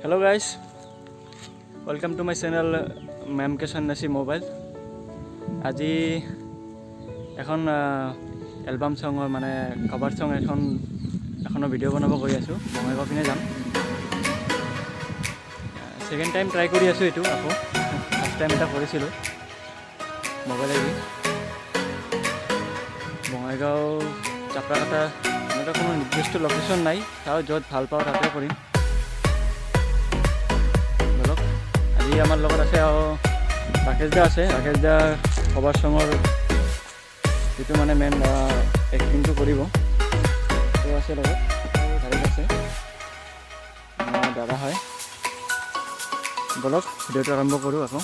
Hello guys, welcome to my channel Ma'am Ke Sannasi Mobile. আজি এখন album সঙৰ মানে cover সং এখনৰ ভিডিঅ' বনাব কৰি আছোঁ। বঙাইগাঁও পিনে যাম। সেকেন্ড টাইম ট্ৰাই কৰি আছোঁ এইটো আকৌ। ফাৰ্ষ্ট টাইম এটা কৰিছিলোঁ মোবাইলেদি। বঙাইগাঁও চাপৰাকাটা এনেকুৱা কোনো নিৰ্দিষ্ট লোকেশ্যন নাই, চাওঁ য'ত ভাল পাওঁ তাতে কৰিম। ধৰক আজি আমাৰ লগত আছে আৰু ৰাকেশ দা আছে। ৰাকেশ দা কভাৰ সঙৰ যিটো মানে মেইন এক্টিংটো কৰিব তেওঁ আছে লগত, তাৰিখ আছে দাদা হয়। বলক ভিডিঅ'টো আৰম্ভ কৰোঁ আকৌ।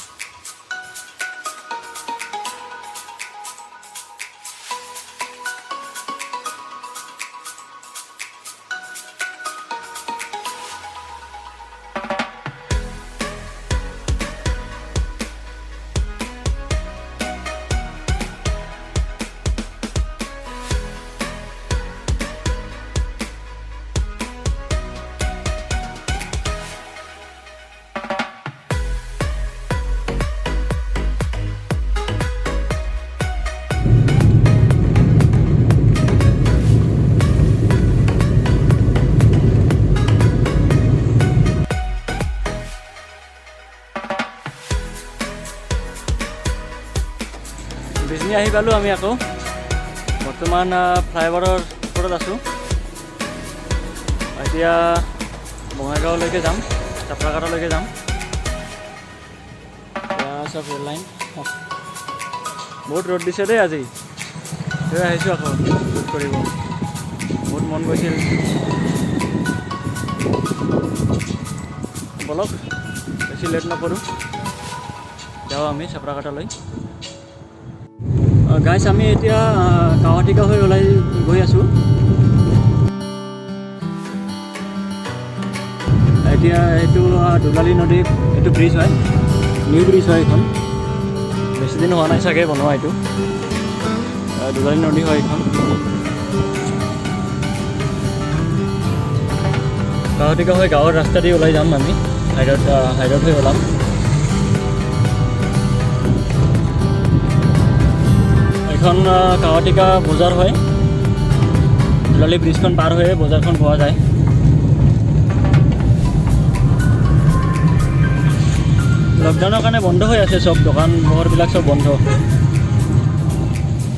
বিজনী আহি পালোঁ আমি আকৌ। বৰ্তমান ফ্লাইঅভাৰৰ ওপৰত আছোঁ। এতিয়া বঙাইগাঁৱলৈকে যাম, চাপৰাকাটালৈকে যাম। চব ৰেল লাইন। বহুত ৰ'দ দিছে দেই আজি। লৈ আহিছোঁ আকৌ শ্বুট কৰিব। বহুত মন গৈছিল। বলক বেছি লেট নকৰোঁ, যাওঁ আমি চাপৰাকাটালৈ। গাইছ আমি এতিয়া কাৱাটিকা হৈ ওলাই গৈ আছোঁ। এতিয়া এইটো দুলালী নদী, এইটো ব্ৰিজ হয়, নিউ ব্ৰিজ হয় এইখন। বেছি দিন হোৱা নাই চাগে বনোৱা। এইটো দুলালী নদী হয় এইখন। কাৱাটিকা হৈ গাঁৱৰ ৰাস্তা দি ওলাই যাম আমি। হাইৰত হৈ ওলাম। এখন কাৱাটিকা বজাৰ হয়। দুলালী ব্ৰিজখন পাৰ হৈয়ে বজাৰখন পোৱা যায়। লকডাউনৰ কাৰণে বন্ধ হৈ আছে, চব দোকান পোহাৰবিলাক চব বন্ধ।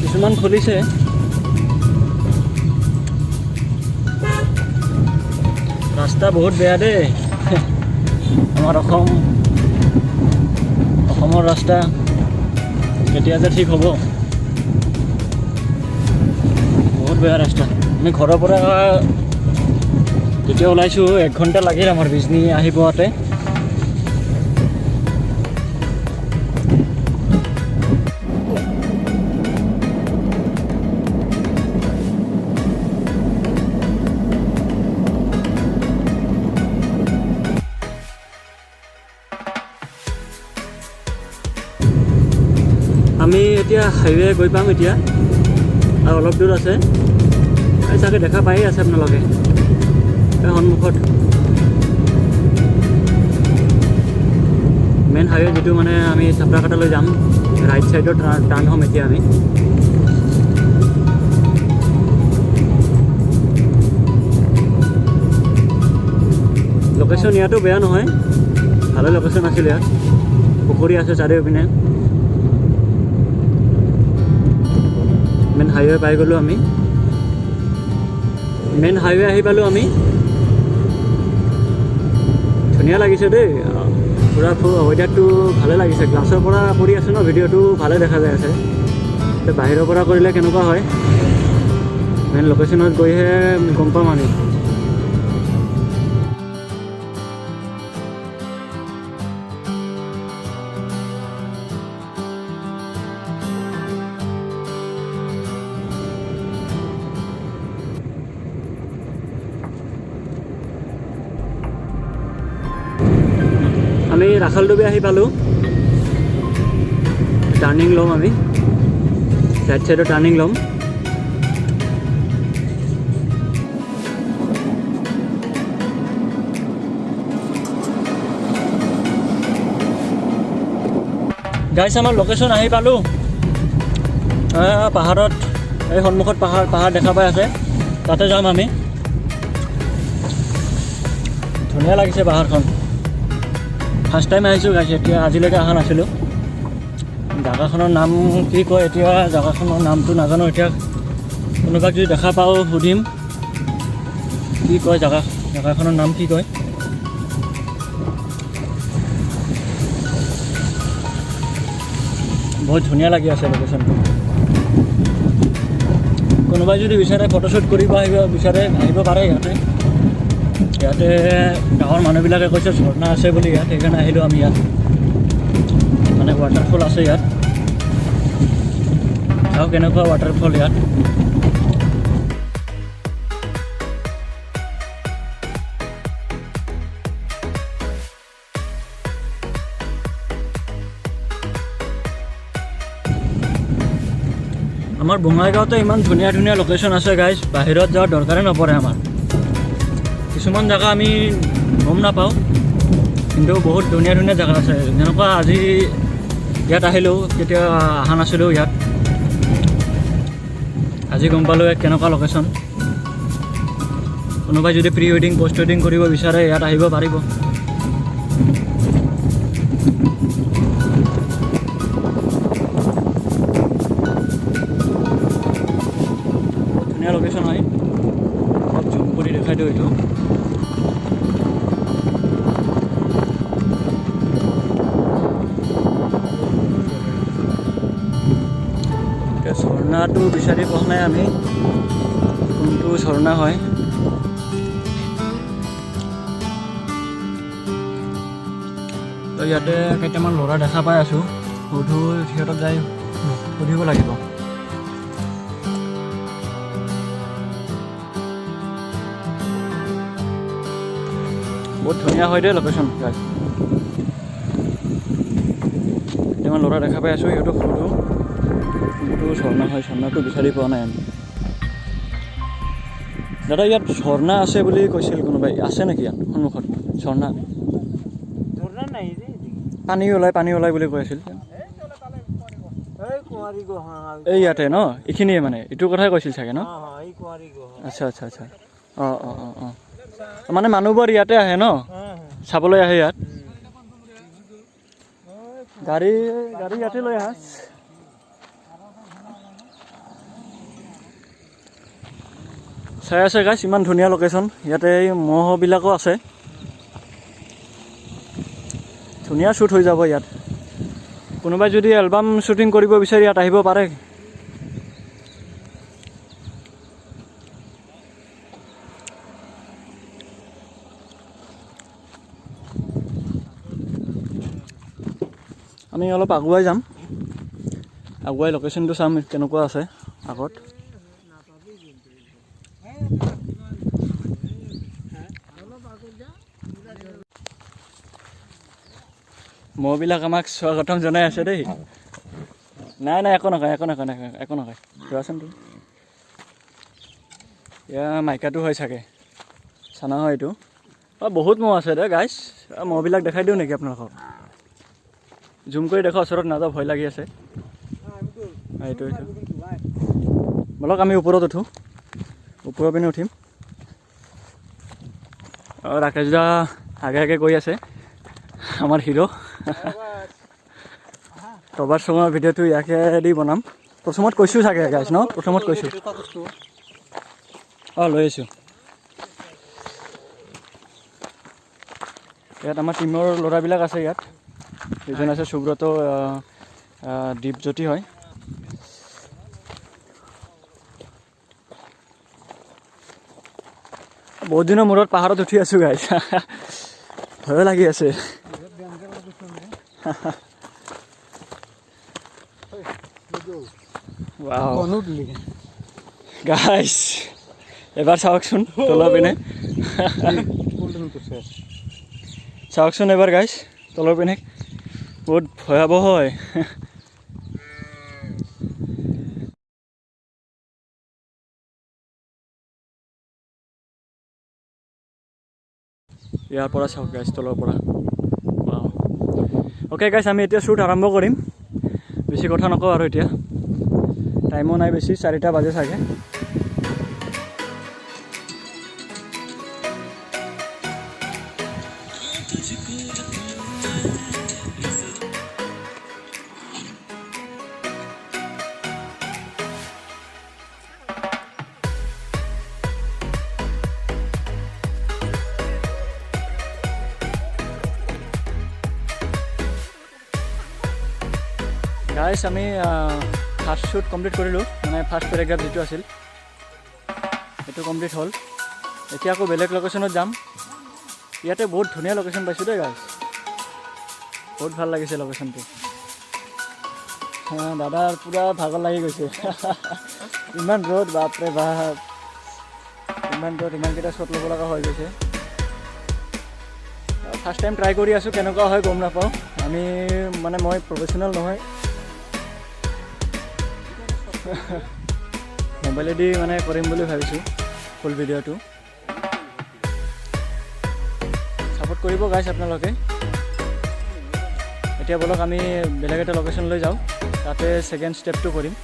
কিছুমান খুলিছে। ৰাস্তা বহুত বেয়া দেই। আমাৰ অসমৰ ৰাস্তা কেতিয়া যে ঠিক হ'ব। বহুত বেয়া ৰাস্তা। আমি ঘৰৰ পৰা যেতিয়া ওলাইছোঁ 1 ঘণ্টা লাগিল আমাৰ বিজনী আহি পোৱাতে। আমি এতিয়া হাইৱে গৈ পাম এতিয়া, আৰু অলপ দূৰ আছে। চাগে দেখা পায়েই আছে আপোনালোকে সন্মুখত মেইন হাইৱে, যিটো মানে আমি চাপৰাকাটালৈ যাম। ৰাইট ছাইডত টাৰ্ণ হ'ম এতিয়া আমি। লোকেশ্যন ইয়াতো বেয়া নহয়, ভালে লোকেশ্যন আছিল ইয়াত। পুখুৰী আছে চাৰিওপিনে। মেইন হাইৱে পাই গ'লোঁ আমি। মেইন হাইৱে আহি পালোঁ আমি। ধুনীয়া লাগিছে দেই, পূৰা ৱেডাৰটো ভালে লাগিছে। গ্লাছৰ পৰা কৰি আছোঁ ন, ভিডিঅ'টো ভালে দেখা যায় আছে। বাহিৰৰ পৰা কৰিলে কেনেকুৱা হয়, মেইন লোকেশ্যনত গৈহে গম পাম আমি। আমি ৰাখালডুবি আহি পালোঁ। টাৰ্ণিং ল'ম আমি, ৰাইট ছাইডৰ টাৰ্ণিং ল'ম। গাইছ আমাৰ লোকেশ্যন আহি পালোঁ পাহাৰত এই সন্মুখত পাহাৰ দেখা পাই আছে তাতে যাম আমি ধুনীয়া লাগিছে পাহাৰখন ফাৰ্ষ্ট টাইম আহিছোঁ গাইছ এতিয়া আজিলৈকে অহা নাছিলোঁ জেগাখনৰ নাম কি কয় এতিয়া জেগাখনৰ নামটো নাজানো এতিয়া কোনোবাক যদি দেখা পাওঁ সুধিম কি কয় জেগাখনৰ নাম কি কয় বহুত ধুনীয়া লাগি আছে লোকেশ্যনটো কোনোবাই যদি বিচাৰে ফটোশ্বুট কৰিব আহিব পাৰে ইয়াতে গাঁৱৰ মানুহবিলাকে কৈছে ঝৰ্ণা আছে বুলি ইয়াত সেইকাৰণে আহিলোঁ আমি ইয়াত মানে ৱাটাৰফল আছে ইয়াত চাওঁ কেনেকুৱা ৱাটাৰফল ইয়াত আমাৰ বঙাইগাঁৱতে ইমান ধুনীয়া ধুনীয়া লোকেশ্যন আছে গাইজ বাহিৰত যোৱাৰ দৰকাৰে নপৰে আমাৰ কিছুমান জেগা আমি গম নাপাওঁ কিন্তু বহুত ধুনীয়া ধুনীয়া জেগা আছে যেনেকুৱা আজি ইয়াত আহিলোঁ কেতিয়া অহা নাছিলোঁ ইয়াত আজি গম পালোঁ কেনেকুৱা লোকেশ্যন কোনোবাই যদি প্ৰি ৱেডিং পষ্ট ৱেডিং কৰিব বিচাৰে ইয়াত আহিব পাৰিব ধুনীয়া লোকেশ্যন হয় অলপ জুম কৰি দেখাই দিওঁ এইটো এতিয়া ঝৰ্ণাটো বিচাৰি পোৱা নাই আমি কোনটো ঝৰ্ণা হয় তো ইয়াতে কেইটামান ল'ৰা দেখা পাই আছোঁ সিহঁতক যাই সুধিব লাগিব বহুত ধুনীয়া হয় দেই লোকেশ্যন কেইটামান ল'ৰা দেখা পাই আছোঁ সিহঁতক সুধোঁ কোনটো ঝৰ্ণা হয় ঝৰ্ণাটো বিচাৰি পোৱা নাই আমি দাদা ইয়াত ঝৰ্ণা আছে বুলি কৈছিল কোনোবাই আছে নেকি ইয়াত সন্মুখত ঝৰ্ণা পানী ওলাই বুলি কৈ আছিল এই ইয়াতে ন এইখিনিয়ে মানে এইটো কথাই কৈছিল চাগে ন আচ্ছা আচ্ছা আচ্ছা অঁ অঁ অঁ অঁ মানে মানুহবোৰ ইয়াতে আহে ন চাবলৈ আহে ইয়াত গাড়ী ইয়াতে লৈ আহা চাই আছে গাইছ ইমান ধুনীয়া লোকেশ্যন ইয়াতে মহবিলাকো আছে ধুনীয়া শ্বুট হৈ যাব ইয়াত কোনোবাই যদি এলবাম শ্বুটিং কৰিব বিচাৰি ইয়াত আহিব পাৰে আমি অলপ আগুৱাই যাম আগুৱাই লোকেশ্যনটো চাম কেনেকুৱা আছে আগত মহবিলাক আমাক স্বাগতম জনাই আছে দেই নাই একো নকয় চোৱাচোন তুমি এয়া মাইকাটো হয় চাগে চানা হয় এইটো বহুত মহ আছে দে গাইছ মহবিলাক দেখাই দিওঁ নেকি আপোনালোকক জুম কৰি দেখো ওচৰত নাযাওঁ ভয় লাগি আছে এইটো বলক আমি ওপৰত উঠোঁ ওপৰৰ পিনে উঠিম ৰাকেশ দা আগে গৈ আছে আমাৰ হিৰো কভাৰ চঙৰ ভিডিঅ'টো ইয়াকে দি বনাম প্ৰথমত কৈছোঁ চাগে গাইছ ন প্ৰথমত কৈছোঁ লৈ আছোঁ ইয়াত আমাৰ টিমৰ ল'ৰাবিলাক আছে ইয়াত দুজন আছে সুব্ৰত দীপজ্যোতি হয় বহুত দিনৰ মূৰত পাহাৰত উঠি আছোঁ গাইছ ভয় লাগি আছে গাইছ এবাৰ চাওকচোন তলৰ পিনে চাওকচোন এবাৰ গাইছ তলৰ পিনে বহুত ভয়াৱহ হয় ইয়াৰ পৰা চাওক গাইছ তলৰ পৰা অ'কে গাইছ আমি এতিয়া শ্বুট আৰম্ভ কৰিম বেছি কথা নকওঁ আৰু এতিয়া টাইমো নাই বেছি 4টা বাজে চাগে গাইছ আমি ফাৰ্ষ্ট শ্বুট কমপ্লিট কৰিলোঁ মানে ফাৰ্ষ্ট পেৰাগ্ৰাফ যিটো আছিল সেইটো কমপ্লিট হ'ল এতিয়া আকৌ বেলেগ লোকেশ্যনত যাম ইয়াতে বহুত ধুনীয়া লোকেশ্যন পাইছোঁ দেই গাইছ বহুত ভাল লাগিছে লোকেশ্যনটো দাদাৰ পূৰা ভাগৰ লাগি গৈছে ইমান ৰ'দ বাপৰে বাপ ইমান ৰ'দ ইমানকেইটা শ্বট ল'ব লগা হৈ গৈছে ফাৰ্ষ্ট টাইম ট্ৰাই কৰি আছোঁ কেনেকুৱা হয় গম নাপাওঁ আমি মানে মই প্ৰফেশ্যনেল নহয় মোবাইলেদি মানে কৰিম বুলি ভাবিছোঁ ফুল ভিডিঅ'টো ছাপোৰ্ট কৰিব গাইছ আপোনালোকে এতিয়া বলক আমি বেলেগ এটা লোকেশ্যনলৈ যাওঁ তাতে ছেকেণ্ড ষ্টেপটো কৰিম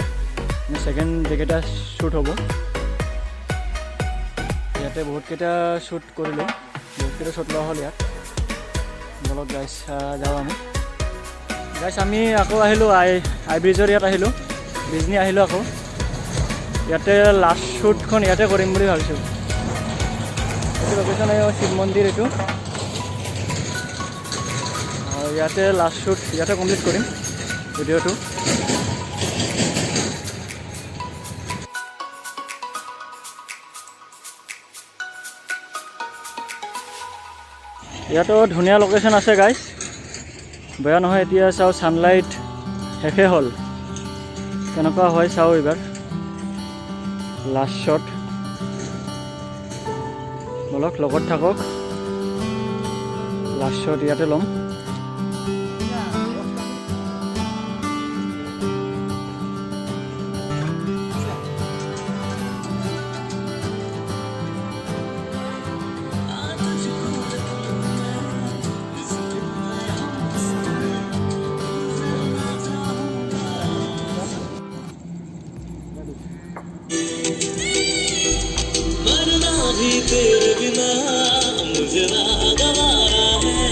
মানে ছেকেণ্ড যেইকেইটা শ্বুট হ'ব ইয়াতে বহুতকেইটা শ্বুট কৰিলোঁ বহুতকেইটা শ্বুট লোৱা হ'ল ইয়াত বলক গাইছ যাওঁ আমি গাইছ আমি আকৌ আহিলোঁ আই ব্ৰিজৰ ইয়াত আহিলোঁ বিজনী আহিলোঁ আকৌ ইয়াতে লাষ্ট শ্বুটখন ইয়াতে কৰিম বুলি ভাবিছোঁ এইটো লোকেশ্যন শিৱ মন্দিৰ এইটো ইয়াতে লাষ্ট শ্বুট ইয়াতে কমপ্লিট কৰিম ভিডিঅ'টো ইয়াতো ধুনীয়া লোকেশ্যন আছে গাইছ বেয়া নহয় এতিয়া চাওঁ ছানলাইট শেষে হ'ল কেনেকুৱা হয় চাওঁ এইবাৰ লাষ্ট শ্বট বলক লগত থাকক লাষ্ট শ্বট ইয়াতে ল'ম तेरे बिना मुझे नागवारा है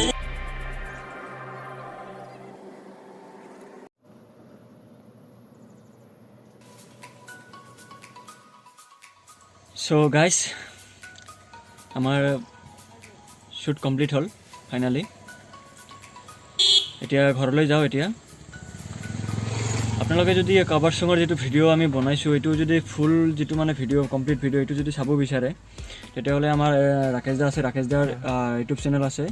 সো গাইছ আমাৰ শ্বুট কমপ্লিট হ'ল ফাইনেলি এতিয়া ঘৰলৈ যাওঁ এতিয়া আপোনালোকে যদি কভাৰ ছঙৰ যিটো ভিডিঅ' আমি বনাইছোঁ এইটো যদি ফুল যিটো মানে ভিডিঅ' কমপ্লিট ভিডিঅ' এইটো যদি চাব বিচাৰে তেতিয়াহ'লে আমাৰ ৰাকেশ দা আছে ৰাকেশ দাৰ ইউটিউব চেনেল আছে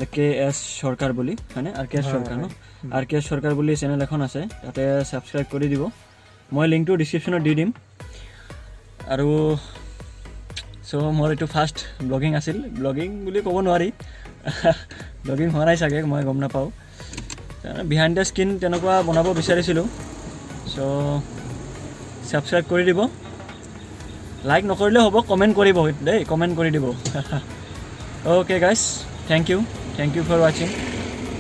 RKS সৰকাৰ বুলি হয়নে RKS সৰকাৰ ন RKS সৰকাৰ বুলি চেনেল এখন আছে তাতে ছাবস্ক্ৰাইব কৰি দিব মই লিংকটো ডিছক্ৰিপশ্যনত দি দিম আৰু চ' মোৰ এইটো ফাৰ্ষ্ট ব্লগিং আছিল ব্লগিং বুলি ক'ব নোৱাৰি ব্লগিং হোৱা নাই চাগে মই গম নাপাওঁ বিহাইণ্ড দ্য স্ক্ৰীন তেনেকুৱা বনাব বিচাৰিছিলোঁ চ' ছাবস্ক্ৰাইব কৰি দিব লাইক নকৰিলেও হ'ব কমেণ্ট কৰিব দেই কমেণ্ট কৰি দিব অ'কে গাইছ থেংক ইউ ফৰ ৱাচিং